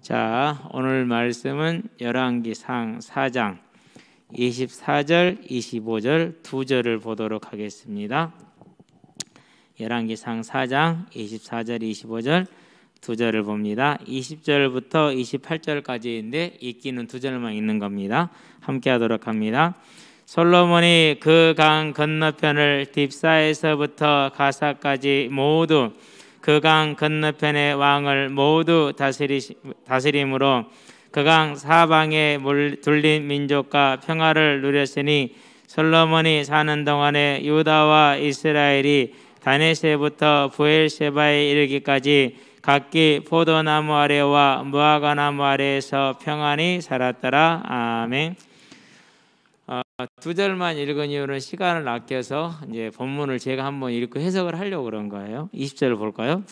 자, 오늘 말씀은 열왕기상 4장 24절, 25절 두 절을 보도록 하겠습니다. 열왕기상 4장 24절, 25절 두 절을 봅니다. 20절부터 28절까지인데 읽기는 두 절만 있는 겁니다. 함께 하도록 합니다. 솔로몬이 그 강 건너편을 딥사에서부터 가사까지 모두 그 강 건너편의 왕을 모두 다스림으로 그 강 사방에 둘린 민족과 평화를 누렸으니 솔로몬이 사는 동안에 유다와 이스라엘이 다네세부터 부엘세바에 이르기까지 각기 포도나무 아래와 무화과나무 아래에서 평안히 살았더라. 아멘. 두 절만 읽은 이유는 시간을 아껴서 이제 본문을 제가 한번 읽고 해석을 하려고 그런 거예요. 20절을 볼까요?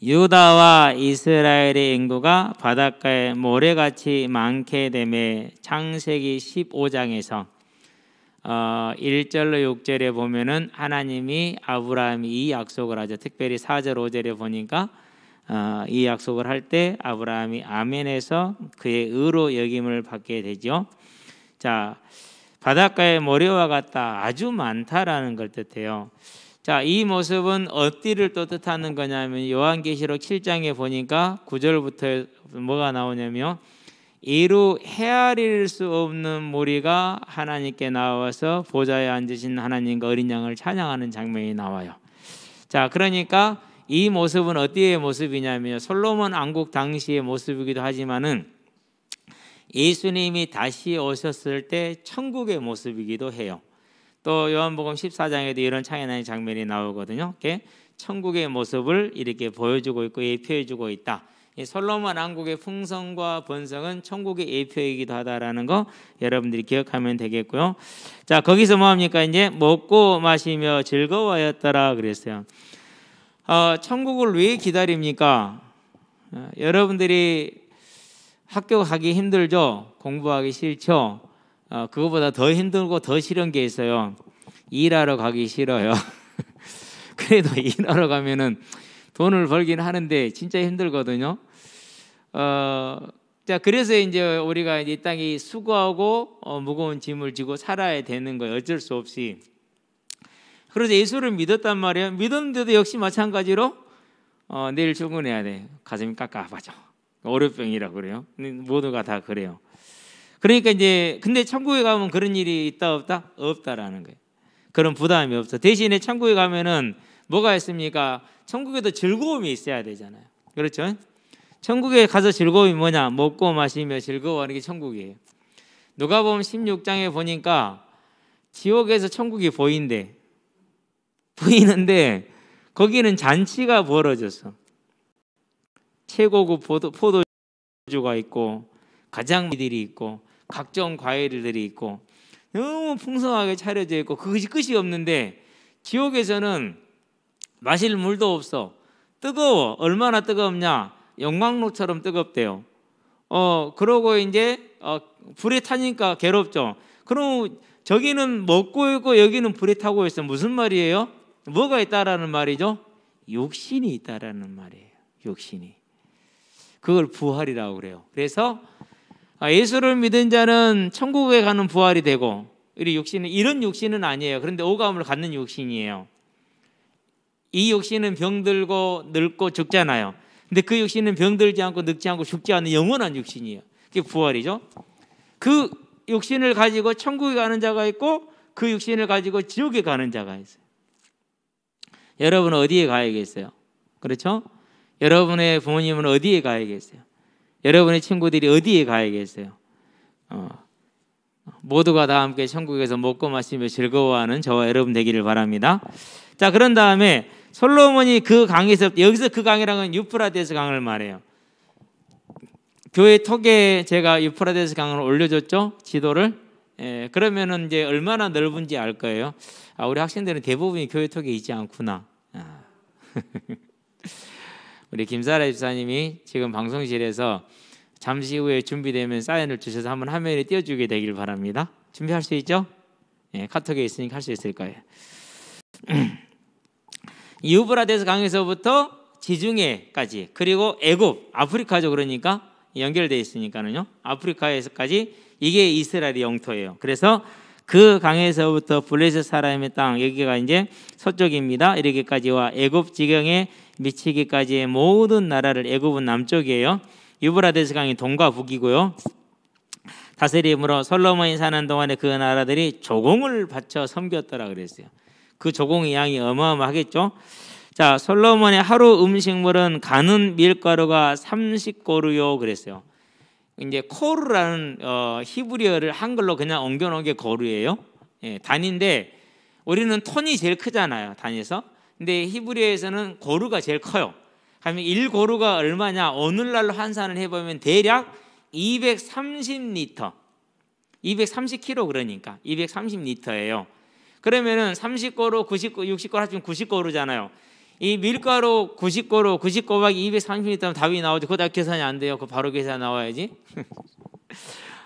유다와 이스라엘의 인구가 바닷가에 모래같이 많게 되매 창세기 15장에서 1절로 6절에 보면은 하나님이 아브라함이 이 약속을 하죠. 특별히 4절 5절에 보니까 이 약속을 할 때 아브라함이 아멘해서 그의 의로 여김을 받게 되죠. 자, 바닷가에 모래와 같다, 아주 많다라는 걸 뜻해요. 자, 이 모습은 어디를 또 뜻하는 거냐면 요한계시록 7장에 보니까 9절부터 뭐가 나오냐면 이루 헤아릴 수 없는 무리가 하나님께 나와서 보좌에 앉으신 하나님과 어린 양을 찬양하는 장면이 나와요. 자, 그러니까 이 모습은 어디의 모습이냐면 솔로몬 왕국 당시의 모습이기도 하지만은 예수님이 다시 오셨을 때 천국의 모습이기도 해요. 또 요한복음 14장에도 이런 찬양의 장면이 나오거든요. 이렇게 천국의 모습을 이렇게 보여주고 있고 예표해주고 있다. 이 솔로몬 왕국의 풍성과 번성은 천국의 예표이기도 하다라는 거 여러분들이 기억하면 되겠고요. 자, 거기서 뭐합니까? 이제 먹고 마시며 즐거워하였더라 그랬어요. 천국을 왜 기다립니까? 여러분들이 학교 가기 힘들죠? 공부하기 싫죠? 그거보다 더 힘들고 더 싫은 게 있어요. 일하러 가기 싫어요. 그래도 일하러 가면은 돈을 벌긴 하는데 진짜 힘들거든요. 자, 그래서 이제 우리가 이 땅에 수고하고 무거운 짐을 지고 살아야 되는 거예요. 어쩔 수 없이. 그래서 예수를 믿었단 말이에요. 믿었는데도 역시 마찬가지로 내일 출근해야 돼. 가슴이 깝깝하죠. 월요병이라고 그래요. 모두가 다 그래요. 그러니까 이제 근데 천국에 가면 그런 일이 있다 없다? 없다라는 거예요. 그런 부담이 없어. 대신에 천국에 가면은 뭐가 있습니까? 천국에도 즐거움이 있어야 되잖아요. 그렇죠? 천국에 가서 즐거움이 뭐냐? 먹고 마시며 즐거워하는 게 천국이에요. 누가복음 16장에 보니까 지옥에서 천국이 보이는데 거기는 잔치가 벌어졌어. 최고급 포도주가 있고 가장미들이 있고 각종 과일들이 있고 너무 풍성하게 차려져 있고 그것이 끝이 없는데 지옥에서는 마실 물도 없어. 뜨거워. 얼마나 뜨겁냐? 영광로처럼 뜨겁대요. 그러고 이제 불에 타니까 괴롭죠. 그럼 저기는 먹고 있고 여기는 불에 타고 있어. 무슨 말이에요? 뭐가 있다라는 말이죠? 육신이 있다라는 말이에요. 육신이. 그걸 부활이라고 그래요. 그래서 예수를 믿은 자는 천국에 가는 부활이 되고 우리 육신은 이런 육신은 아니에요. 그런데 오감을 갖는 육신이에요. 이 육신은 병들고 늙고 죽잖아요. 근데 그 육신은 병들지 않고 늙지 않고 죽지 않는 영원한 육신이에요. 그게 부활이죠. 그 육신을 가지고 천국에 가는 자가 있고 그 육신을 가지고 지옥에 가는 자가 있어요. 여러분은 어디에 가야겠어요? 그렇죠? 여러분의 부모님은 어디에 가야겠어요? 여러분의 친구들이 어디에 가야겠어요? 모두가 다 함께 천국에서 먹고 마시며 즐거워하는 저와 여러분 되기를 바랍니다. 자, 그런 다음에 솔로몬이 그 강에서, 여기서 그 강이라는 건 유프라데스 강을 말해요. 교회 톡에 제가 유프라데스 강을 올려줬죠? 지도를. 그러면은 이제 얼마나 넓은지 알 거예요. 우리 학생들은 대부분이 교회 톡에 있지 않구나. 우리 김사라 집사님이 지금 방송실에서 잠시 후에 준비되면 사인을 주셔서 한번 화면에 띄워주게 되길 바랍니다. 준비할 수 있죠? 카톡에 있으니까 할 수 있을 거예요. 유브라데스 강에서부터 지중해까지, 그리고 애굽, 아프리카죠. 그러니까 연결되어 있으니까는요. 아프리카에서까지 이게 이스라엘의 영토예요. 그래서 그 강에서부터 블레셋 사람의 땅, 여기가 이제 서쪽입니다. 이렇게까지와 애굽 지경에 미치기까지의 모든 나라를, 애굽은 남쪽이에요. 유브라데스 강이 동과 북이고요. 다스림으로 솔로몬이 사는 동안에 그 나라들이 조공을 바쳐 섬겼더라 그랬어요. 그 조공의 양이 어마어마하겠죠. 자, 솔로몬의 하루 음식물은 가는 밀가루가 30고루요 그랬어요. 이제 코르라는 히브리어를 한글로 그냥 옮겨놓은 게 고루예요. 예, 단인데 우리는 톤이 제일 크잖아요, 단에서. 근데 히브리어에서는 고루가 제일 커요. 그러면 1고루가 얼마냐? 오늘날로 환산을 해보면 대략 230리터, 230kg, 그러니까 230리터예요. 그러면은 30고루, 90고루, 60고루 합치면 90고루잖아요. 이 밀가루 90고루, 90 곱하기 230리터면 답이 나오죠. 그거 다 계산이 안 돼요. 그거 바로 계산 나와야지.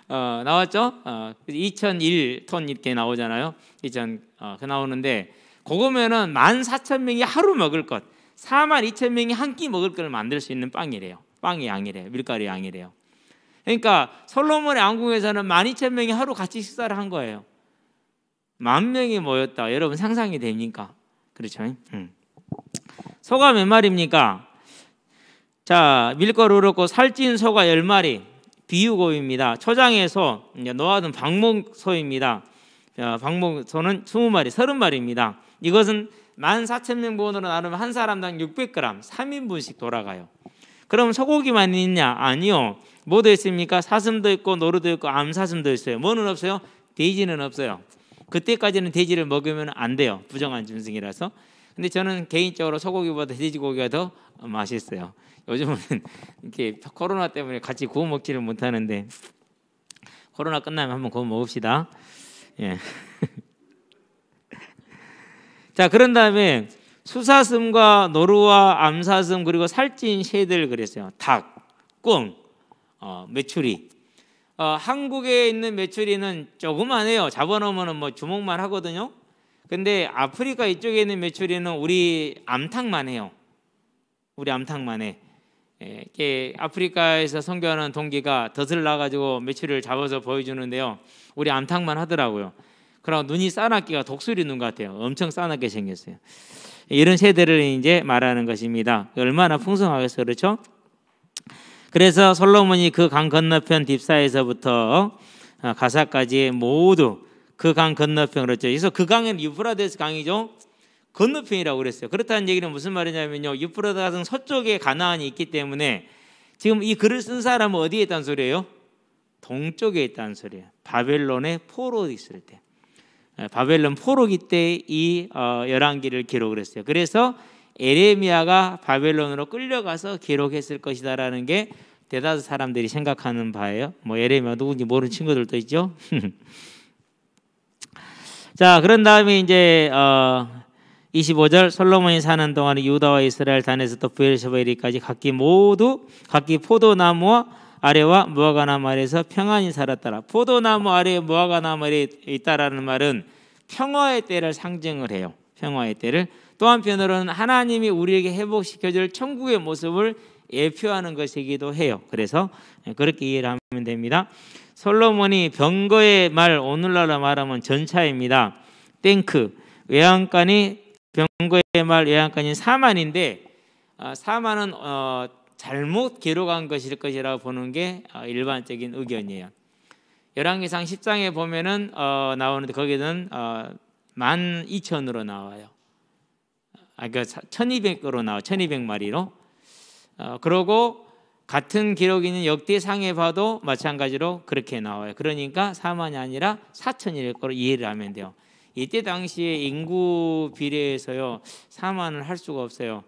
나왔죠? 2001톤 이렇게 나오잖아요. 그 나오는데 그거면은 14,000명이 하루 먹을 것, 42,000명이 한 끼 먹을 걸 만들 수 있는 빵이래요. 빵의 양이래요. 밀가루 양이래요. 그러니까 솔로몬의 왕궁에서는 12,000명이 하루 같이 식사를 한 거예요. 10,000명이 모였다. 여러분 상상이 됩니까? 그렇죠? 소가 몇 마리입니까? 자, 밀가루 그렇고 살찐 소가 10마리, 비유고입니다. 초장의 소, 노아든 방목소입니다. 방목소는 20마리, 30마리입니다. 이것은 14,000명 본으로 나누면 한 사람당 600g, 3인분씩 돌아가요. 그럼 소고기만 있냐? 아니요. 뭐도 있습니까? 사슴도 있고 노루도 있고 암사슴도 있어요. 뭐는 없어요? 돼지는 없어요. 그때까지는 돼지를 먹으면 안 돼요. 부정한 짐승이라서. 근데 저는 개인적으로 소고기보다 돼지고기가 더 맛있어요. 요즘은 이렇게 코로나 때문에 같이 구워 먹지를 못하는데 코로나 끝나면 한번 구워 먹읍시다. 예. 자, 그런 다음에 수사슴과 노루와 암사슴 그리고 살찐 새들 그랬어요. 닭, 꿩, 메추리. 한국에 있는 메추리는 조그만해요. 잡아놓으면 뭐 주먹만 하거든요. 근데 아프리카 이쪽에 있는 메추리는 우리 암탉만 해요. 우리 암탉만 해. 아프리카에서 선교하는 동기가 덫을 놔가지고 메추리를 잡아서 보여주는데요. 우리 암탉만 하더라고요. 그리고 눈이 싸납기가 독수리 눈 같아요. 엄청 싸납게 생겼어요. 이런 새들을 이제 말하는 것입니다. 얼마나 풍성하겠어요, 그렇죠? 그래서 솔로몬이 그 강 건너편 딥사에서부터 가사까지 모두 그 강 건너편, 그렇죠. 그래서 그 강은 유프라데스 강이죠. 건너편이라고 그랬어요. 그렇다는 얘기는 무슨 말이냐면요, 유프라데스 강 서쪽에 가나안이 있기 때문에 지금 이 글을 쓴 사람은 어디에 있다는 소리예요? 동쪽에 있다는 소리예요. 바벨론의 포로 있을 때, 바벨론 포로기 때 이 열왕기를 기록을 했어요. 그래서 에레미야가 바벨론으로 끌려가서 기록했을 것이다라는 게 대다수 사람들이 생각하는 바예요. 뭐 에레미야 누군지 모르는 친구들도 있죠. 자, 그런 다음에 이제 25절 솔로몬이 사는 동안에 유다와 이스라엘 단에서부터 브엘세바까지 각기 포도나무와 아래와 무화과나무 아래에서 평안히 살았더라. 포도나무 아래에 무화과나무 아래에 있다라는 말은 평화의 때를 상징을 해요. 평화의 때를. 또 한편으로는 하나님이 우리에게 회복시켜줄 천국의 모습을 예표하는 것이기도 해요. 그래서 그렇게 이해를 하면 됩니다. 솔로몬이 병거의 말, 오늘날로 말하면 전차입니다. 탱크, 외양간이 병거의 말, 외양간이 사만인데 사만은 잘못 기록한 것일 것이라고 보는 게 일반적인 의견이에요. 열왕기상 10장에 보면은 나오는데 거기는 12,000으로 나와요. 그러니까 1,200으로 나와, 1,200마리로. 그러고 같은 기록이 있는 역대상에 봐도 마찬가지로 그렇게 나와요. 그러니까 4만이 아니라 4,000이랄 거로 이해를 하면 돼요. 이때 당시에 인구 비례에서요 4만을 할 수가 없어요.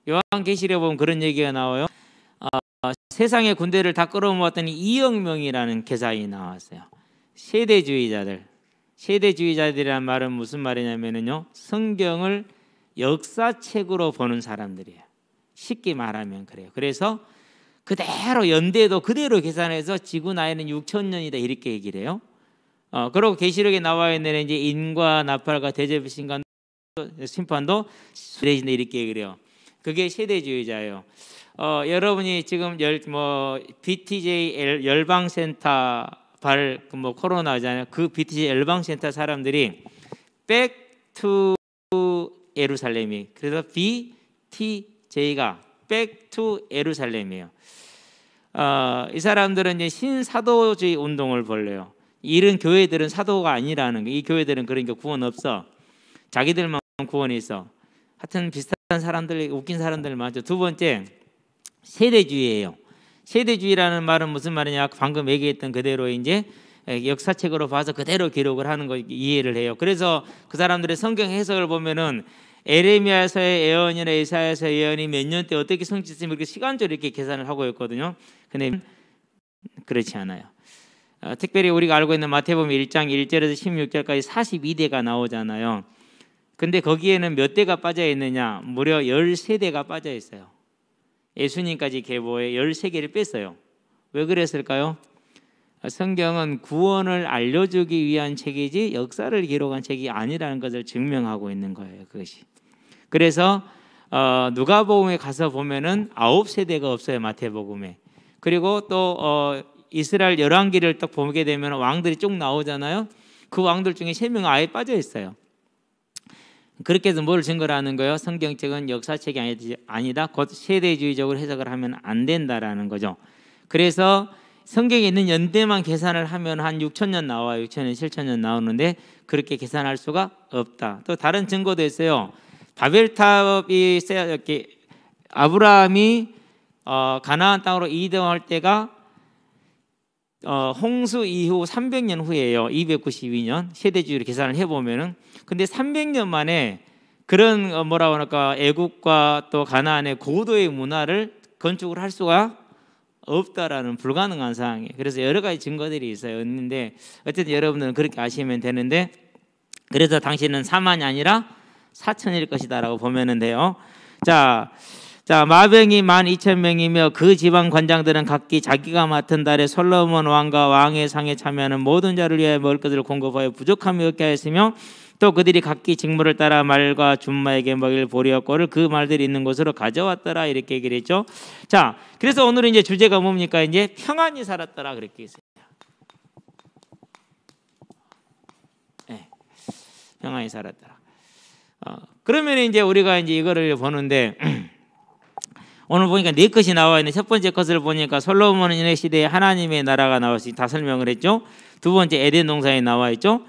요한계시록에 보면 그런 얘기가 나와요. 세상의 군대를 다 끌어모았더니 2억 명이라는 계산이 나왔어요. 세대주의자들이란 말은 무슨 말이냐면요, 성경을 역사책으로 보는 사람들이에요. 쉽게 말하면 그래요. 그래서 그대로 연대도 그대로 계산해서 지구 나이는 6,000년이다 이렇게 얘기를 해요. 그리고 계시록에 나와 있는 이제 인과 나팔과 대접의 심판도 수레진다 이렇게 얘기를 해요. 그게 세대주의자예요. 여러분이 지금 BTJ 열방센터 코로나잖아요. 그 BTJ 열방센터 사람들이 Back to 예루살렘이, 그래서 BTJ가 Back to 예루살렘이에요. 이 사람들은 이제 신사도주의 운동을 벌려요. 이런 교회들은 사도가 아니라는 거. 이 교회들은 그러니까 구원 없어. 자기들만 구원이 있어. 하여튼 비슷한 사람들, 웃긴 사람들 많죠. 두 번째, 세대주의예요. 세대주의라는 말은 무슨 말이냐? 방금 얘기했던 그대로 이제 역사책으로 봐서 그대로 기록을 하는 거 이해를 해요. 그래서 그 사람들의 성경 해석을 보면은 에레미야서의 예언이나 이사야서의 예언이 몇 년 때 어떻게 성취됐으면 이렇게 시간적으로 이렇게 계산을 하고 있거든요. 근데 그렇지 않아요. 특별히 우리가 알고 있는 마태복음 1장 1절에서 16절까지 42대가 나오잖아요. 근데 거기에는 몇 대가 빠져 있느냐? 무려 13대가 빠져 있어요. 예수님까지 계보에 13개를 뺐어요. 왜 그랬을까요? 성경은 구원을 알려주기 위한 책이지 역사를 기록한 책이 아니라는 것을 증명하고 있는 거예요. 그것이. 그래서 누가복음에 가서 보면은 9세대가 없어요. 마태복음에. 그리고 또 이스라엘 열왕기를 딱 보게 되면 왕들이 쭉 나오잖아요. 그 왕들 중에 3명 아예 빠져 있어요. 그렇게 해서 뭘 증거를 하는 거예요? 성경책은 역사책이 아니다. 곧 세대주의적으로 해석을 하면 안 된다라는 거죠. 그래서 성경에 있는 연대만 계산을 하면 한 6,000년 나와요. 6,000년, 7,000년 나오는데 그렇게 계산할 수가 없다. 또 다른 증거도 있어요. 바벨탑이 이렇게 아브라함이 가나안 땅으로 이동할 때가 홍수 이후 300년 후예요. 292년 세대주의로 계산을 해보면은. 근데 300년 만에 그런 애국과 또 가나안의 고도의 문화를 건축을 할 수가 없다라는 불가능한 상황이에요. 그래서 여러 가지 증거들이 있는데 어쨌든 여러분들은 그렇게 아시면 되는데, 그래서 당시는 4만이 아니라 4천일 것이다라고 보면 돼요. 자, 마병이 12,000명이며 그 지방 관장들은 각기 자기가 맡은 달에 솔로몬 왕과 왕의 상에 참여하는 모든 자를 위하여 먹을 것을 공급하여 부족함이 없게 하였으며, 또 그들이 각기 직무를 따라 말과 준마에게 먹일 보리와 꼴을 그 말들이 있는 곳으로 가져왔더라, 이렇게 얘기를 했죠. 자, 그래서 오늘은 이제 주제가 뭡니까? 이제 평안히 살았더라, 그렇게 했어요. 네, 평안히 살았더라. 그러면 이제 우리가 이제 이거를 보는데 오늘 보니까 4컷이 나와 있는 첫 번째 컷을 보니까 솔로몬 인의 시대에 하나님의 나라가 나와서 다 설명을 했죠. 두 번째 에덴 동산에 나와 있죠.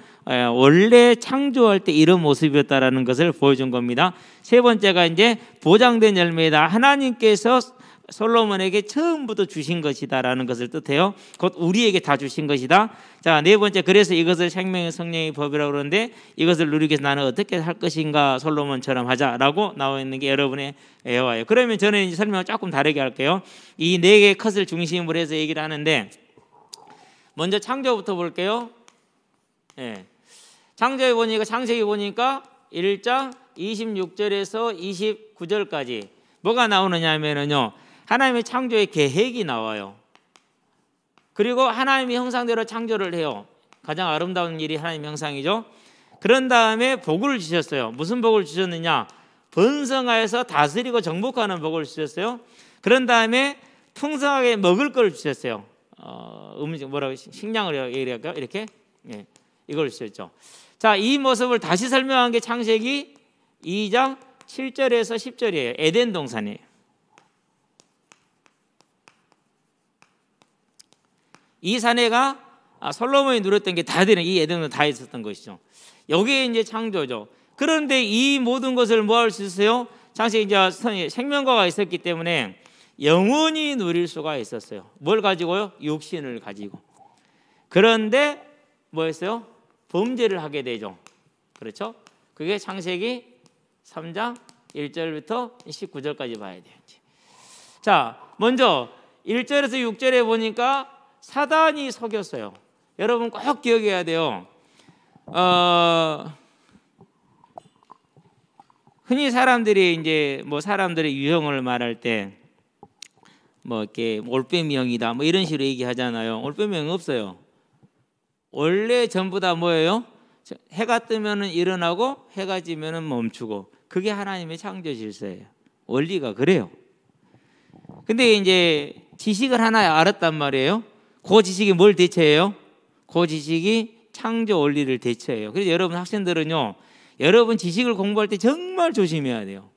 원래 창조할 때 이런 모습이었다라는 것을 보여준 겁니다. 세 번째가 이제 보장된 열매이다. 하나님께서 솔로몬에게 처음부터 주신 것이다라는 것을 뜻해요. 곧 우리에게 다 주신 것이다. 자, 네 번째, 그래서 이것을 생명의 성령의 법이라고 그러는데 이것을 누리기 위해서 나는 어떻게 할 것인가, 솔로몬처럼 하자라고 나와 있는 게 여러분의 애화예요. 그러면 저는 이제 설명을 조금 다르게 할게요. 이 4개의 컷을 중심으로 해서 얘기를 하는데, 먼저 창조부터 볼게요. 네. 창조에 보니까, 창세기 보니까 1장 26절에서 29절까지 뭐가 나오느냐 하면은요, 하나님의 창조의 계획이 나와요. 그리고 하나님의 형상대로 창조를 해요. 가장 아름다운 일이 하나님의 형상이죠. 그런 다음에 복을 주셨어요. 무슨 복을 주셨느냐? 번성하여서 다스리고 정복하는 복을 주셨어요. 그런 다음에 풍성하게 먹을 걸 주셨어요. 식량을 얘기할까요? 이렇게, 예, 이걸 주셨죠. 자, 이 모습을 다시 설명한 게 창세기 2장 7절에서 10절이에요. 에덴 동산이에요. 이 사내가 솔로몬이 누렸던 게 다 되는, 이 에덴은 다 있었던 것이죠. 여기에 이제 창조죠. 그런데 이 모든 것을 뭐 할 수 있어요? 창세기 이제 생명과가 있었기 때문에 영원히 누릴 수가 있었어요. 뭘 가지고요? 육신을 가지고. 그런데 뭐였어요? 범죄를 하게 되죠. 그렇죠? 그게 창세기 3장 1절부터 19절까지 봐야 돼요. 자, 먼저 1절에서 6절에 보니까 사단이 속였어요. 여러분 꼭 기억해야 돼요. 흔히 사람들이 이제 사람들의 유형을 말할 때 이렇게 올빼미형이다 이런 식으로 얘기하잖아요. 올빼미형 없어요. 원래 전부 다 뭐예요? 해가 뜨면은 일어나고 해가 지면은 멈추고, 그게 하나님의 창조 질서예요. 원리가 그래요. 근데 이제 지식을 하나 알았단 말이에요. 그 지식이 뭘 대체해요? 그 지식이 창조 원리를 대체해요. 그래서 여러분 학생들은요, 여러분 지식을 공부할 때 정말 조심해야 돼요.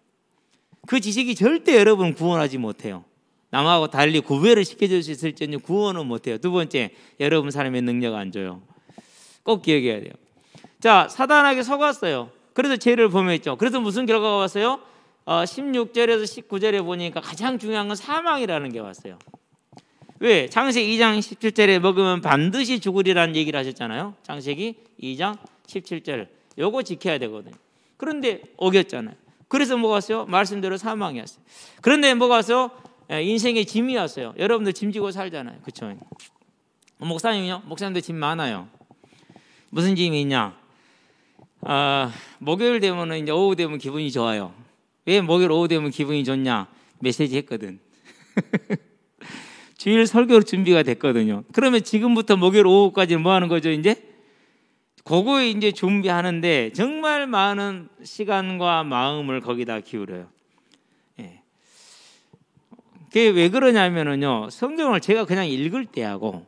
그 지식이 절대 여러분 구원하지 못해요. 남하고 달리 구별을 시켜줄 수 있을지언정 구원은 못해요. 두 번째, 여러분 삶의 능력 안 줘요. 꼭 기억해야 돼요. 자, 사단에게 속았어요. 그래서 죄를 범했죠. 그래서 무슨 결과가 왔어요? 16절에서 19절에 보니까 가장 중요한 건 사망이라는 게 왔어요. 왜? 창세기 2장 17절에 먹으면 반드시 죽으리라는 얘기를 하셨잖아요. 창세기 2장 17절. 요거 지켜야 되거든요. 그런데 어겼잖아요. 그래서 뭐가 왔어요? 말씀대로 사망이 왔어요. 그런데 뭐가 왔어요? 인생의 짐이 왔어요. 여러분들 짐 지고 살잖아요. 그렇죠? 목사님요? 목사님들 짐 많아요. 무슨 짐이 있냐? 목요일 되면 이제 오후 되면 기분이 좋아요. 왜 목요일 오후 되면 기분이 좋냐? 메시지 했거든. 주일 설교 준비가 됐거든요. 그러면 지금부터 목요일 오후까지 뭐 하는 거죠? 이제 그거 이제 준비하는데 정말 많은 시간과 마음을 거기다 기울여요. 예. 그게 왜 그러냐면은요, 성경을 제가 그냥 읽을 때하고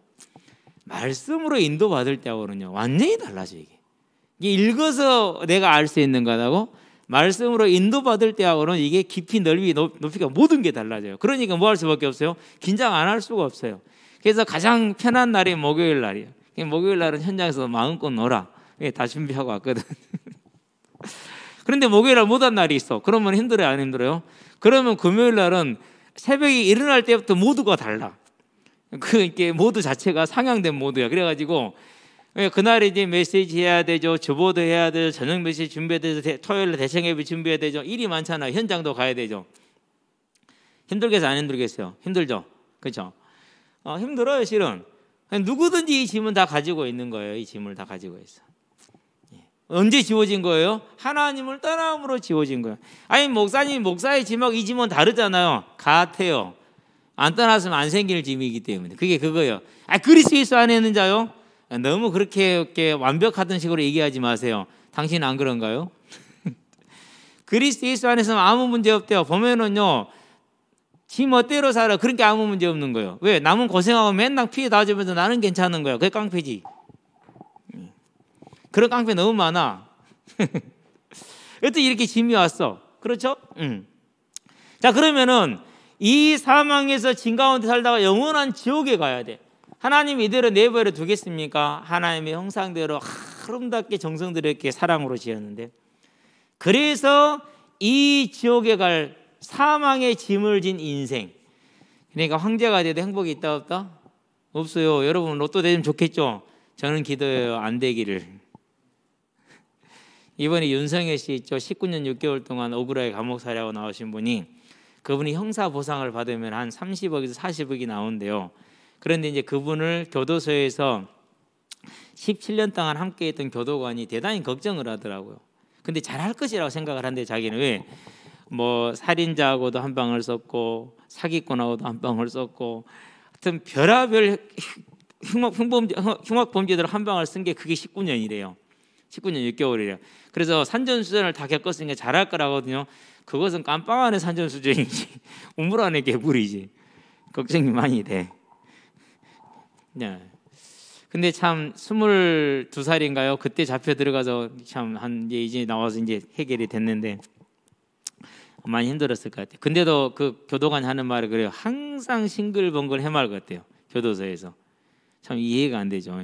말씀으로 인도받을 때하고는요 완전히 달라져. 이게 읽어서 내가 알 수 있는 거라고 말씀으로 인도받을 때하고는 이게 깊이 넓이 높이가 모든 게 달라져요. 그러니까 뭐 할 수밖에 없어요? 긴장 안 할 수가 없어요. 그래서 가장 편한 날이 목요일 날이에요. 목요일 날은 현장에서 마음껏 놀아. 다 준비하고 왔거든. 그런데 목요일 날 못한 날이 있어. 그러면 힘들어요, 안 힘들어요? 그러면 금요일 날은 새벽에 일어날 때부터 모두가 달라. 그게 모두 자체가 상향된 모드야. 그래가지고 그날에 이제 메시지 해야 되죠. 주보도 해야 되죠. 저녁 메시지 준비해야 되죠. 토요일에 대책 예배 준비해야 되죠. 일이 많잖아요. 현장도 가야 되죠. 힘들겠어요, 안 힘들겠어요? 힘들죠. 그렇죠? 힘들어요, 실은. 누구든지 이 짐은 다 가지고 있는 거예요. 이 짐을 다 가지고 있어. 언제 지워진 거예요? 하나님을 떠남으로 지워진 거예요. 아니, 목사의 짐하고 이 짐은 다르잖아요. 같아요. 안 떠났으면 안 생길 짐이기 때문에. 그게 그거예요. 그리스도 예수 안에 있는 자요? 너무 그렇게 완벽하던 식으로 얘기하지 마세요. 당신은 안 그런가요? 그리스도 예수 안에서는 아무 문제 없대요. 보면은요, 지 멋대로 살아. 그러니까 아무 문제 없는 거예요. 왜? 남은 고생하고 맨날 피해 다주면서 나는 괜찮은 거예요. 그게 깡패지. 그런 깡패 너무 많아. 어떻게 이렇게 짐이 왔어? 그렇죠? 자, 그러면은 이 사망에서 짐 가운데 살다가 영원한 지옥에 가야 돼. 하나님이 이대로 내버려 두겠습니까? 하나님의 형상대로 아름답게 정성스럽게 사랑으로 지었는데, 그래서 이 지옥에 갈 사망의 짐을 진 인생, 그러니까 황제가 돼도 행복이 있다 없다? 없어요. 여러분 로또 되면 좋겠죠? 저는 기도해요. 안 되기를. 이번에 윤성혜 씨 있죠? 19년 6개월 동안 억울하게 감옥살이하고 나오신 분이, 그분이 형사 보상을 받으면 한 30억에서 40억이 나온대요. 그런데 이제 그분을 교도소에서 17년 동안 함께 했던 교도관이 대단히 걱정을 하더라고요. 근데 잘할 것이라고 생각을 한데, 자기는 왜? 뭐 살인자하고도 한 방을 썼고 사기꾼하고도 한 방을 썼고, 하여튼 별의별 흉악범죄들 한 방을 쓴 게 그게 19년이래요. 19년 6개월이래요. 그래서 산전수전을 다 겪었으니까 잘할 거라거든요. 그것은 깜빵 안에 산전수전이지 우물 안에 개불이지. 걱정이 많이 돼. 네. 근데 참 22살인가요? 그때 잡혀 들어가서 참 이제 나와서 이제 해결이 됐는데 많이 힘들었을 것 같아요. 근데도 그 교도관이 하는 말이 그래요. 항상 싱글벙글 해맑았대요. 교도소에서. 참 이해가 안 되죠.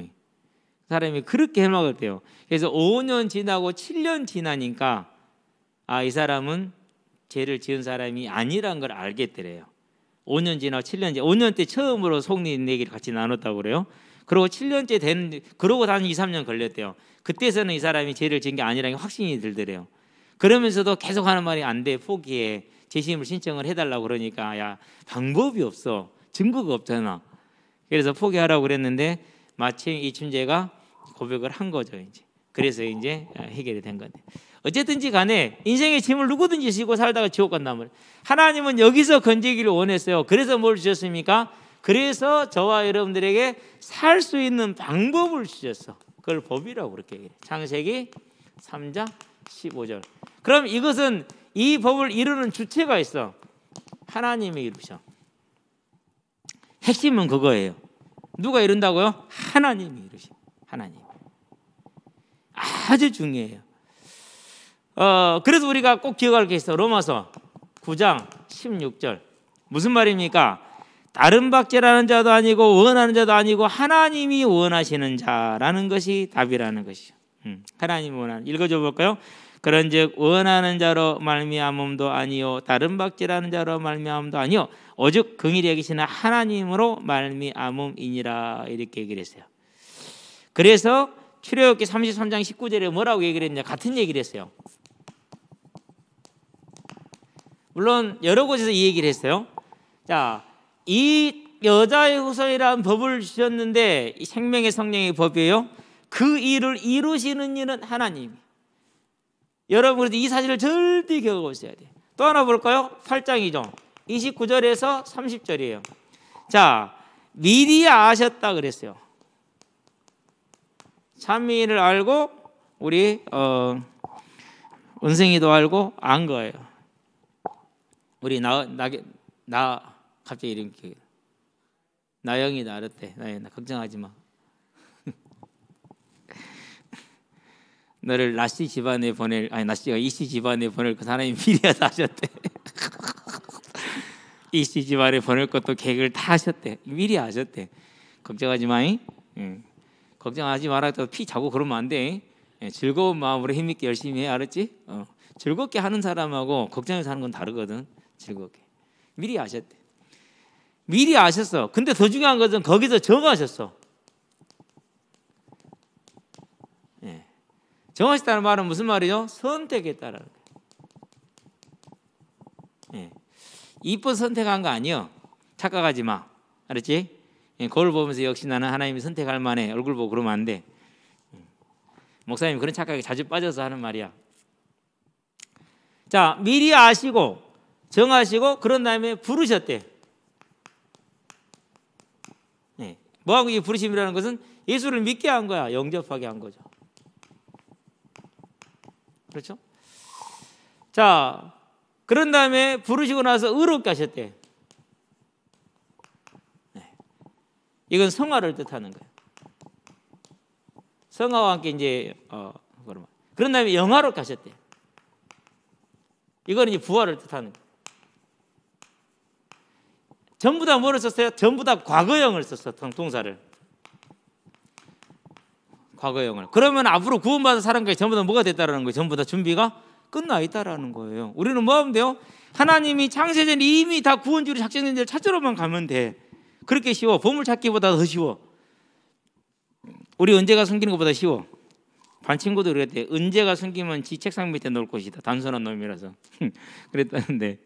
사람이 그렇게 해맑았대요. 그래서 5년 지나고 7년 지나니까 이 사람은 죄를 지은 사람이 아니란 걸 알겠더래요. 5년 지나고 7년 째, 5년 때 처음으로 속리 얘기를 같이 나눴다고 그래요. 그리고 7년째 된, 그러고 한 2, 3년 걸렸대요. 그때서는 이 사람이 죄를 지은 게 아니라는 게 확신이 들더래요. 그러면서도 계속 하는 말이 안 돼, 포기해. 재심을 신청을 해달라고 그러니까, 야, 방법이 없어. 증거가 없잖아. 그래서 포기하라고 그랬는데 마침 이 춘재가 고백을 한 거죠. 이제. 그래서 이제 해결이 된 건데. 어쨌든지 간에 인생의 짐을 누구든지 지고 살다가 지옥 간단 말이에요. 하나님은 여기서 건지기를 원했어요. 그래서 뭘 주셨습니까? 그래서 저와 여러분들에게 살 수 있는 방법을 주셨어. 그걸 법이라고 그렇게 얘기해요. 창세기 3장 15절. 그럼 이것은 이 법을 이루는 주체가 있어. 하나님이 이루셔. 핵심은 그거예요. 누가 이룬다고요? 하나님이 이루셔. 하나님. 아주 중요해요. 그래서 우리가 꼭 기억할 게 있어. 로마서 9장 16절. 무슨 말입니까? 다른 박제라는 자도 아니고 원하는 자도 아니고 하나님이 원하시는 자라는 것이 답이라는 것이죠. 하나님이 원하는. 읽어줘 볼까요? 그런즉 원하는 자로 말미암음도 아니요 다른 박제라는 자로 말미암음도 아니요 오직 긍휼히 여기시는 하나님으로 말미암음이니라 이렇게 얘기를 했어요. 그래서 출애굽기 33장 19절에 뭐라고 얘기를 했냐? 같은 얘기를 했어요. 물론 여러 곳에서 이 얘기를 했어요. 자, 이 여자의 후손이라는 법을 주셨는데 이 생명의 성령의 법이에요. 그 일을 이루시는 이는 하나님. 여러분 그래서 이 사실을 절대 기억하고 있어야 돼요. 또 하나 볼까요? 8장이죠. 29절에서 30절이에요. 자, 미리 아셨다 그랬어요. 찬미를 알고 우리 은승이도 알고 안 거예요. 우리 나 갑자기 이렇게 나영이 알았대. 나 걱정하지 마. 너를 나씨 집안에 보낼 나씨가 이씨 집안에 보낼 그 사람이 미리 하셨대. 이씨 집안에 보낼 것도 계획을 다 하셨대. 미리 하셨대. 걱정하지 마잉. 걱정하지 마라. 피 자고 그러면 안 돼. 즐거운 마음으로 힘있게 열심히 해. 알았지? 즐겁게 하는 사람하고 걱정해서 하는 건 다르거든. 즐겁게. 미리 아셨대. 미리 아셨어. 근데 더 중요한 것은 거기서 정하셨어. 정하셨다는 말은 무슨 말이죠? 선택했다라는 거예요. 이뻐 선택한 거 아니요. 착각하지 마. 알았지? 거울 보면서 역시 나는 하나님이 선택할 만해. 얼굴 보고 그러면 안 돼. 목사님이 그런 착각에 자주 빠져서 하는 말이야. 자, 미리 아시고 정하시고 그런 다음에 부르셨대. 뭐하고 이 부르심이라는 것은 예수를 믿게 한 거야. 영접하게 한 거죠. 그렇죠? 자, 그런 다음에 부르시고 나서 의롭게 하셨대. 이건 성화를 뜻하는 거예요. 성화와 함께 이제 그런 다음에 영화롭게 하셨대. 이건 이제 부활을 뜻하는 거예요. 전부 다 뭐를 썼어요? 전부 다 과거형을 썼어. 동사를. 과거형을. 그러면 앞으로 구원받은 사람까지 전부 다 뭐가 됐다라는 거예요? 전부 다 준비가 끝나 있다라는 거예요. 우리는 뭐 하면 돼요? 하나님이 창세전에 이미 다 구원주로 작정된 데를 찾으러만 가면 돼. 그렇게 쉬워. 보물 찾기보다 더 쉬워. 우리 은재가 숨기는 것보다 쉬워. 반 친구도 그랬대. 은재가 숨기면 지 책상 밑에 놓을 것이다. 단순한 놈이라서. 그랬다는데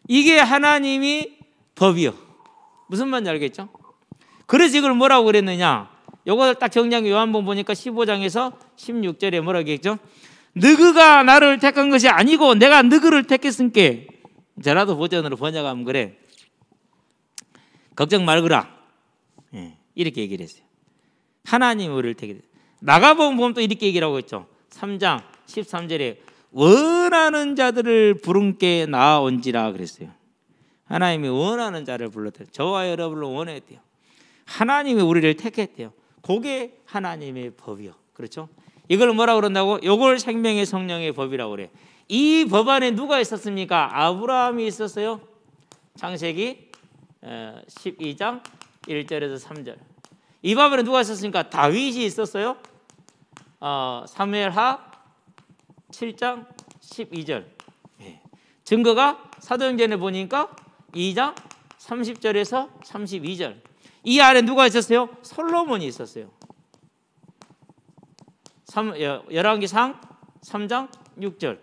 이게 하나님이 법이요. 무슨 말인지 알겠죠? 그래서 이걸 뭐라고 그랬느냐? 요걸 딱 정리한 게 요한복음 보니까 15장에서 16절에 뭐라고 했죠? 너그가 나를 택한 것이 아니고 내가 너그를 택했으니까. 저라도 버전으로 번역하면 그래. 걱정 말거라. 이렇게 얘기를 했어요. 하나님 우리를 택했어요. 마가복음 보면 또 이렇게 얘기를 하고 있죠. 3장 13절에 원하는 자들을 부른께 나아온지라 그랬어요. 하나님이 원하는 자를 불렀대요. 저와 여러분을 원했대요. 하나님이 우리를 택했대요. 그게 하나님의 법이요. 그렇죠? 이걸 뭐라고 그런다고? 이걸 생명의 성령의 법이라고 그래. 이 법 안에 누가 있었습니까? 아브라함이 있었어요. 창세기 12장 1절에서 3절. 이 법 안에 누가 있었습니까? 다윗이 있었어요. 사무엘하 7장 12절. 증거가 사도행전에 보니까 2장 30절에서 32절. 이 안에 누가 있었어요? 솔로몬이 있었어요. 열왕기상 3장 6절.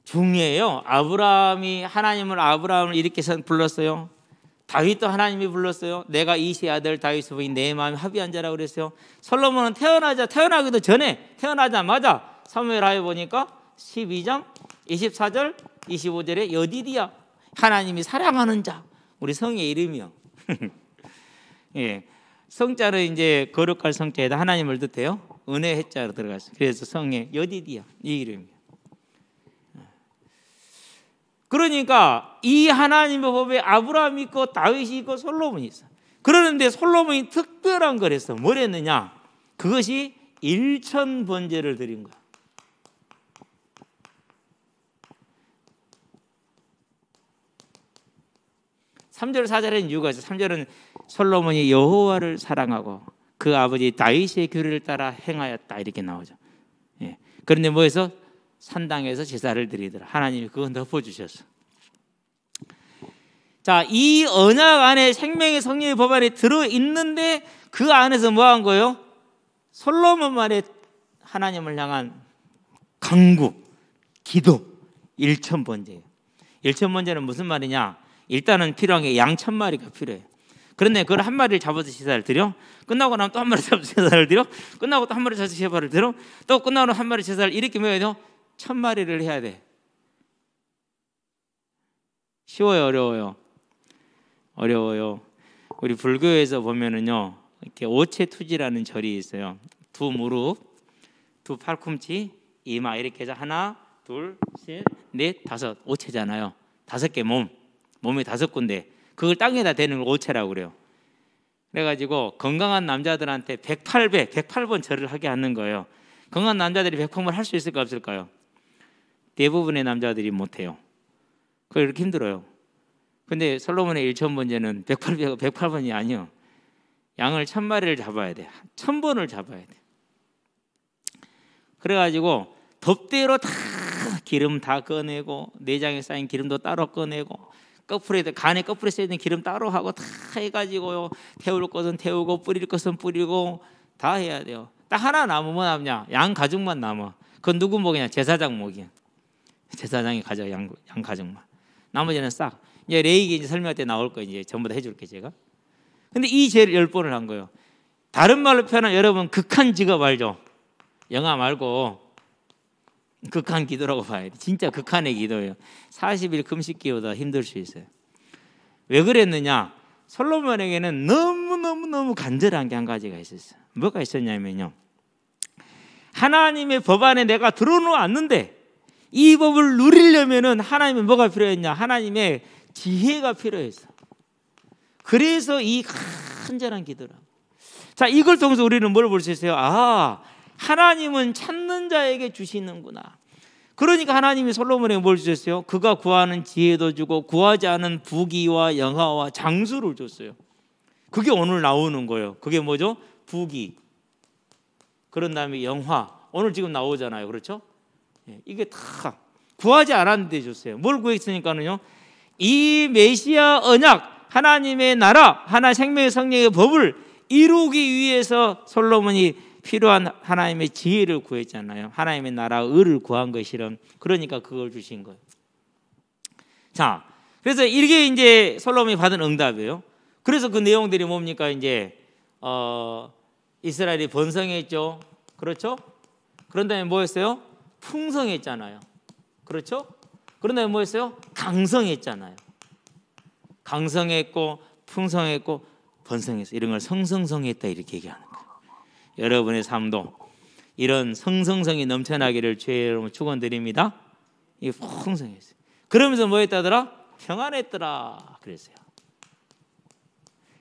중요해요. 아브라함을 이렇게 불렀어요. 다윗도 하나님이 불렀어요. 내가 이시의 아들 다윗을 보니 내 마음이 합의한 자라고 그랬어요. 솔로몬은 태어나기도 전에 태어나자마자 사무엘하에 보니까 12장 24절 25절에 여디디야 하나님이 사랑하는 자. 우리 성의 이름이요. 예. 성자는 이제 거룩할 성자에다 하나님을 뜻해요. 은혜 해자로 들어갔어요. 그래서 성의 여디디야 이 이름이에요. 그러니까 이 하나님의 법에 아브라함이 있고 다윗이 있고 솔로몬이 있어. 그러는데 솔로몬이 특별한 걸 했어. 뭘 했느냐? 그것이 1000번제를 드린 거야. 3절 4절에는 이유가 있어. 3절은 솔로몬이 여호와를 사랑하고 그 아버지 다윗의 규례를 따라 행하였다 이렇게 나오죠. 예. 그런데 뭐해서 산당에서 제사를 드리더라. 하나님이 그건 덮어주셨어. 자, 이 언약 안에 생명의 성령의 법 안에 들어있는데 그 안에서 뭐 한 거예요? 솔로몬만의 하나님을 향한 간구, 기도 1000번제예요. 1000번제는 무슨 말이냐? 일단은 필요한 게 양 1000마리가 필요해요. 그런데 그걸 한 마리를 잡아서 제사를 드려. 끝나고 나면 또 한 마리 잡아서 제사를 드려. 끝나고 또 한 마리 잡아서 제사를 드려. 또 끝나고 한 마리 제사를 이렇게 뭐 해야 돼요? 1000마리를 해야 돼. 쉬워요, 어려워요? 어려워요. 우리 불교에서 보면은요, 이렇게 오체투지라는 절이 있어요. 두 무릎, 두 팔꿈치, 이마 이렇게 해서 하나, 둘, 셋, 넷, 다섯 오체잖아요. 5개 몸이 5군데 그걸 땅에다 대는 걸 오체라고 그래요. 그래가지고 건강한 남자들한테 108번 절을 하게 하는 거예요. 건강한 남자들이 108번 할 수 있을까 없을까요? 대부분의 남자들이 못해요. 그게 이렇게 힘들어요. 근데 솔로몬의 1000번제는 108번이 아니요. 양을 1000마리를 잡아야 돼. 1000번을 잡아야 돼. 그래가지고 덥대로 다 기름 다 꺼내고 내장에 쌓인 기름도 따로 꺼내고 간에 거풀에 쌓인 기름 따로 하고 다 해가지고요. 태울 것은 태우고 뿌릴 것은 뿌리고 다 해야 돼요. 딱 하나 남으면 뭐 남냐? 양 가죽만 남아. 그건 누구 목이냐? 제사장 목이야. 제사장이 가져 양 가죽만. 나머지는 싹. 이제 레이기 이제 설명할 때 나올 거 이제 전부 다 해줄게 제가. 근데 이 죄를 10번을 한 거예요. 다른 말로 표현하면 여러분 극한 직업 알죠? 영화 말고 극한 기도라고 봐야 돼. 진짜 극한의 기도예요. 40일 금식 기도보다 힘들 수 있어요. 왜 그랬느냐? 솔로몬에게는 너무 간절한 게 한 가지가 있었어요. 뭐가 있었냐면요. 하나님의 법 안에 내가 들어놓았는데 이 법을 누리려면은 하나님의 뭐가 필요했냐? 하나님의 지혜가 필요했어. 그래서 이 간절한 기도라. 자, 이걸 통해서 우리는 뭘 볼 수 있어요? 아, 하나님은 찾는 자에게 주시는구나. 그러니까 하나님이 솔로몬에게 뭘 주셨어요? 그가 구하는 지혜도 주고 구하지 않은 부귀와 영화와 장수를 줬어요. 그게 오늘 나오는 거예요. 그게 뭐죠? 부귀. 그런 다음에 영화. 오늘 지금 나오잖아요. 그렇죠? 이게 다 구하지 않았는데 줬어요. 뭘 구했으니까는요? 이 메시아 언약, 하나님의 나라, 하나 생명의 성령의 법을 이루기 위해서 솔로몬이 필요한 하나님의 지혜를 구했잖아요. 하나님의 나라 의를 구한 것이란. 그러니까 그걸 주신 거예요. 자, 그래서 이게 이제 솔로몬이 받은 응답이에요. 그래서 그 내용들이 뭡니까? 이제 이스라엘이 번성했죠. 그렇죠? 그런 다음에 뭐였어요? 풍성했잖아요. 그렇죠? 그런 다음에 뭐였어요? 강성했잖아요. 강성했고 풍성했고 번성했어. 이런 걸 성성성했다 이렇게 얘기하는 거예요. 여러분의 삶도 이런 성성성이 넘쳐나기를 주의 여러분 축원드립니다. 이 풍성했어요. 그러면서 뭐 했다더라? 평안했더라 그랬어요.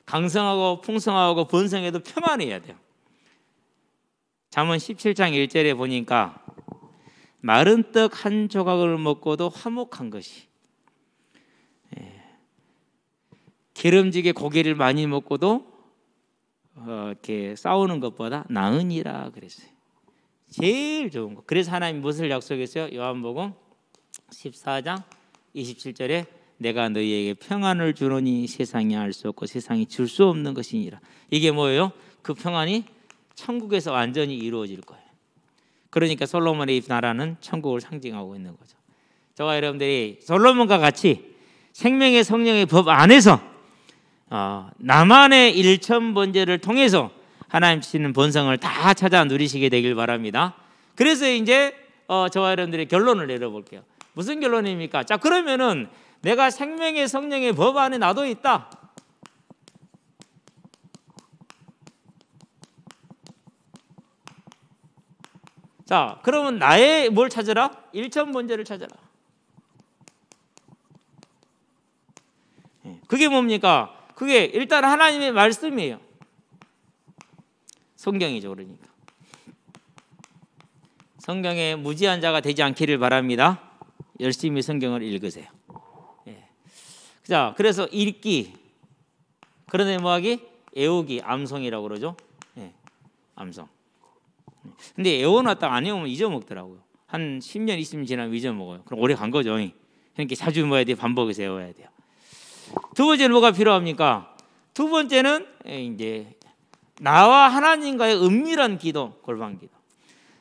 강성하고 풍성하고 번성해도 평안해야 돼요. 잠언 17장 1절에 보니까 마른 떡 한 조각을 먹고도 화목한 것이, 기름지게 고기를 많이 먹고도 이렇게 싸우는 것보다 나으니라 그랬어요. 제일 좋은 거. 그래서 하나님 무엇을 약속했어요? 요한복음 14장 27절에 내가 너희에게 평안을 주노니 세상이 알 수 없고 세상이 줄 수 없는 것이니라. 이게 뭐예요? 그 평안이 천국에서 완전히 이루어질 거예요. 그러니까 솔로몬의 나라는 천국을 상징하고 있는 거죠. 저와 여러분들이 솔로몬과 같이 생명의 성령의 법 안에서 나만의 1000번제를 통해서 하나님 주시는 본성을 다 찾아 누리시게 되길 바랍니다. 그래서 이제 저와 여러분들의 결론을 내려볼게요. 무슨 결론입니까? 자, 그러면은 내가 생명의 성령의 법 안에 나도 있다. 자, 그러면 나의 뭘 찾으라? 일천번제를 찾아라. 그게 뭡니까? 그게 일단 하나님의 말씀이에요. 성경이죠. 그러니까 성경에 무지한 자가 되지 않기를 바랍니다. 열심히 성경을 읽으세요. 자, 그래서 읽기, 그런데 뭐하기? 애우기, 암송이라고 그러죠. 암송. 근데 애워놨다가 안 외우면 잊어먹더라고요. 한 10년, 20년 지나면 잊어먹어요. 그럼 오래 간 거죠. 그러니까 자주 뭐해야 돼요? 반복해서 외워야 돼요. 두 번째는 뭐가 필요합니까? 두 번째는 이제 나와 하나님과의 은밀한 기도, 골방 기도.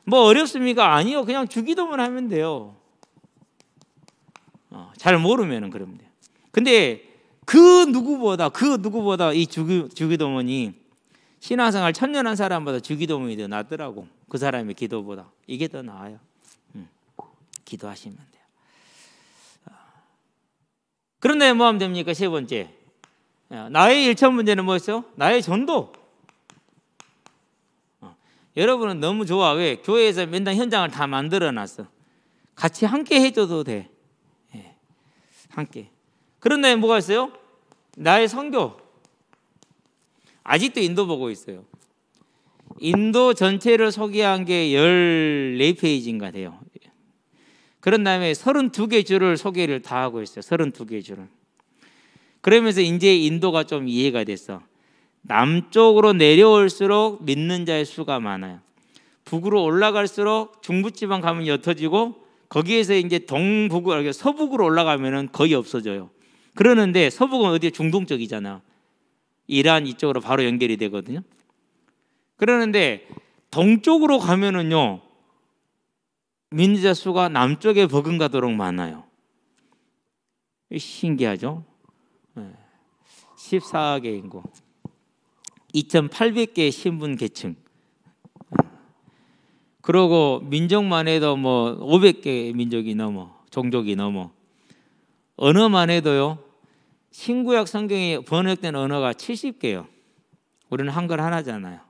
뭐 어렵습니까? 아니요. 그냥 주기도만 하면 돼요. 잘 모르면은 그러면 돼요. 근데 그 누구보다 이 주기도문이 신앙생활 천년한 사람보다 주기도문이 더 낫더라고. 그 사람의 기도보다. 이게 더 나아요. 기도하시면 돼요. 그런데 뭐 하면 됩니까? 세 번째, 나의 일천 문제는 뭐였어요? 나의 전도. 여러분은 너무 좋아. 왜? 교회에서 맨날 현장을 다 만들어놨어. 같이 함께 해줘도 돼. 함께. 그런데 뭐가 있어요? 나의 선교. 아직도 인도 보고 있어요. 인도 전체를 소개한 게 14페이지인가 돼요. 그런 다음에 32개 주를 소개를 다 하고 있어요. 32개 주를. 그러면서 이제 인도가 좀 이해가 됐어. 남쪽으로 내려올수록 믿는 자의 수가 많아요. 북으로 올라갈수록 중부지방 가면 옅어지고 거기에서 이제 동북으로, 서북으로 올라가면은 거의 없어져요. 그러는데 서북은 어디에 중동 쪽이잖아. 이란 이쪽으로 바로 연결이 되거든요. 그러는데 동쪽으로 가면은요, 믿는 자 수가 남쪽에 버금가도록 많아요. 신기하죠? 14개 인구, 2,800개의 신분 계층. 그러고 민족만 해도 뭐 500개의 민족이 넘어, 종족이 넘어. 언어만 해도요, 신구약 성경에 번역된 언어가 70개요. 우리는 한글 하나잖아요.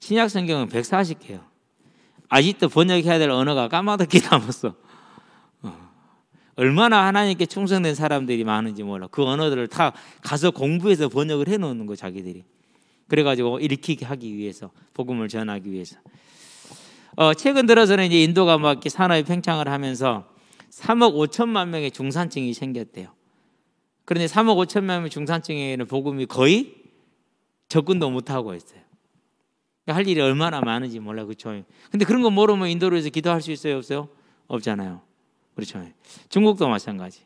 신약 성경은 140개요. 아직도 번역해야 될 언어가 까마득히 남았어. 얼마나 하나님께 충성된 사람들이 많은지 몰라. 그 언어들을 다 가서 공부해서 번역을 해놓는 거, 자기들이. 그래가지고 일으키게 하기 위해서, 복음을 전하기 위해서. 최근 들어서는 이제 인도가 막 이렇게 산업이 팽창을 하면서 3억 5천만 명의 중산층이 생겼대요. 그런데 3억 5천만 명의 중산층에는 복음이 거의 접근도 못하고 있어요. 할 일이 얼마나 많은지 몰라. 그렇죠? 근데 그런 거 모르면 인도로 해서 기도할 수 있어요? 없어요? 없잖아요. 그렇죠? 중국도 마찬가지.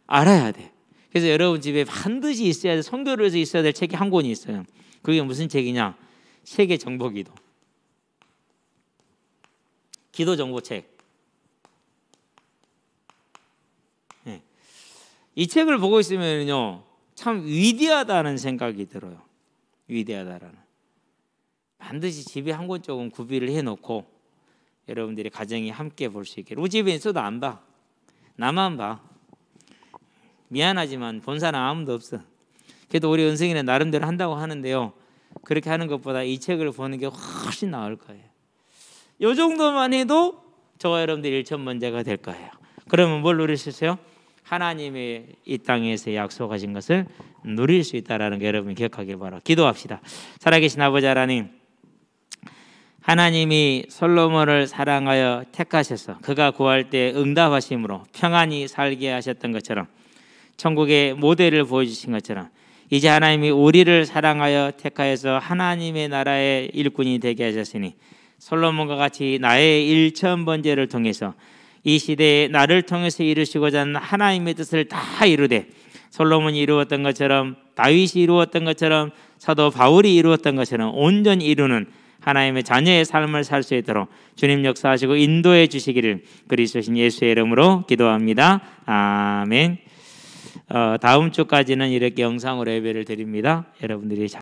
알아야 돼. 그래서 여러분 집에 반드시 있어야 돼. 선교를 해서 있어야 될 책이 한 권이 있어요. 그게 무슨 책이냐? 세계 정보 기도. 기도 정보책. 이 책을 보고 있으면요, 참 위대하다는 생각이 들어요. 위대하다라는. 반드시 집에 한 권 조금 구비를 해놓고 여러분들이 가정이 함께 볼 수 있게. 우리 집에 있어도 안 봐. 나만 봐. 미안하지만 본 사람 아무도 없어. 그래도 우리 은성이는 나름대로 한다고 하는데요, 그렇게 하는 것보다 이 책을 보는 게 훨씬 나을 거예요. 이 정도만 해도 저와 여러분들 일천번제가 될 거예요. 그러면 뭘 누릴 수 있어요? 하나님의 이 땅에서 약속하신 것을 누릴 수 있다는 거 여러분 기억하길 바라. 기도합시다. 살아계신 아버지 하나님, 하나님이 솔로몬을 사랑하여 택하셔서 그가 구할 때 응답하심으로 평안히 살게 하셨던 것처럼, 천국의 모델을 보여주신 것처럼, 이제 하나님이 우리를 사랑하여 택하여서 하나님의 나라의 일꾼이 되게 하셨으니 솔로몬과 같이 나의 일천번제를 통해서 이 시대에 나를 통해서 이루시고자 하는 하나님의 뜻을 다 이루되, 솔로몬이 이루었던 것처럼, 다윗이 이루었던 것처럼, 사도 바울이 이루었던 것처럼 온전히 이루는 하나님의 자녀의 삶을 살 수 있도록 주님 역사하시고 인도해 주시기를 그리스도신 예수의 이름으로 기도합니다. 아멘. 다음 주까지는 이렇게 영상으로 예배를 드립니다. 여러분들이 잘